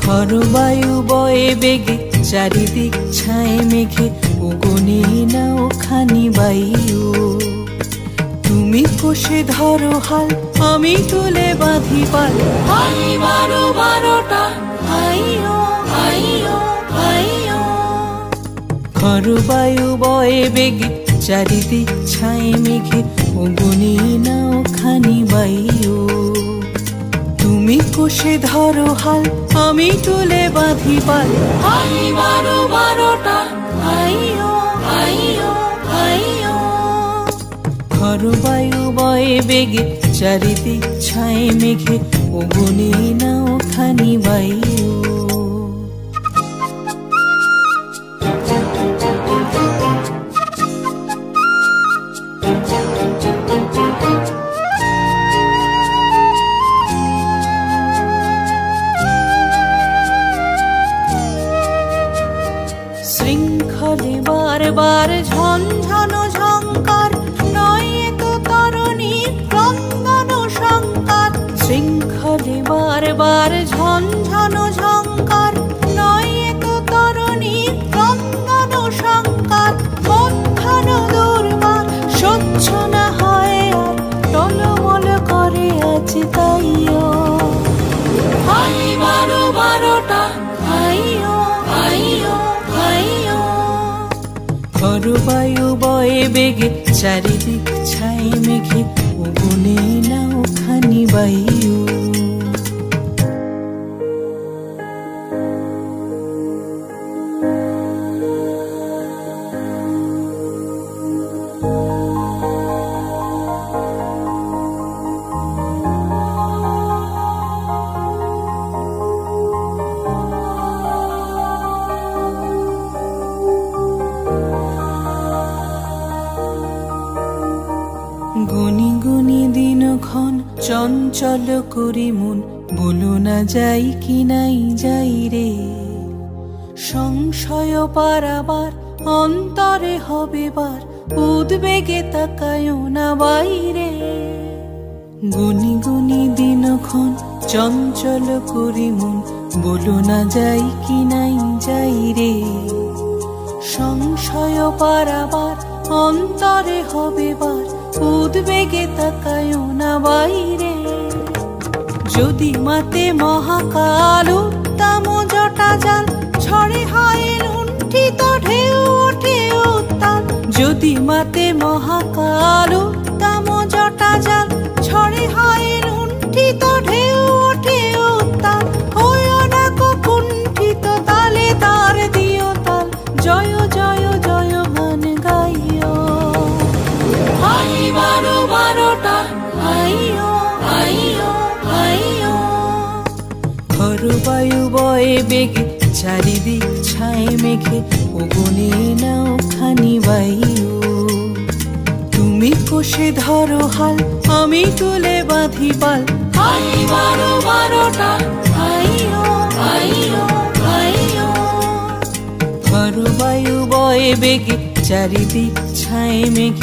খরবায়ু বয়ে বেগে চারিদিক ছায়ে মেঘে ওগোনে নাও খানি বায়ু। তুমি কষে ধরো হাল আমি তুলে বাঁধি পাল। হাই বারো বারোটা আইও আইও আইও। খরবায়ু বয়ে বেগে চারিদিক ছায়ে মেঘে ওগোনে নাও খানি বায়ু। তুমি কষে ধরো হাল আমি তুলে বাঁধি পাল। হাই বারো বারোটা আইও আইও আইও। খরবায়ু বয়ে বেগে চারিদিক ছায়ে মেঘে ওগোনে নাও খানি বায়ু। শৃঙ্খলে বারবার ঝনঝনো ঝঙ্কার নয় তো তরুণীর ক্রন্দন সংকার। শৃঙ্খলে বারবার ঝনঝনো ঝঙ্কার নয় তো তরুণীর ক্রন্দন সংকার। বন্ধন দুর্বার সহ্য না হয় আর টলমল করে আছে তাইও। হাই বারো বারোটা আইও আইও আইও। খরবায়ু বয়ে বেগে চারিদিক ছায়ে মেঘে ওগোনে নাও খানি বায়ু। গুনি গুনি দিনক্ষণ চঞ্চল করি মন বলো না যাই কি নাই যাই রে। সংশয় পারাবার অন্তরে হবে বার উদ্বেগে তাকায়ও না বাইরে। গুনি গুনি দিনক্ষণ চঞ্চল করি মন বলো না যাই কি নাই যাই রে। সংশয় পারাবার অন্তরে হবে বার উদ্বেগে তাকায়ও না বাইরে। যদি মাতে মহাকাল উত্তম জটা জাল ঝড়ে হয় লুণ্ঠিত ঢেউ ওঠে উত্তাল। যদি মাতে মহাকাল উত্তম জটা জাল ঝড়ে হয় লুণ্ঠিত ঢেউ ওঠে উত্তাল। হইও না কুণ্ঠিত তালে তার দিও তাল জয় জয় জয় গান গাইও। হাই বারো বারোটা আইও আইও আইও। খরবায়ু বয়ে বেগে চারিদিক ছায়ে মেঘে ওগোনে নাও খানি বায়ু। তুমি কষে ধরো হাল আমি তুলে বাঁধি পাল। হাই বারো বারোটা আইও আইও আইও। খরবায়ু বয়ে বেগে চারিদিক ছায়ে মেঘে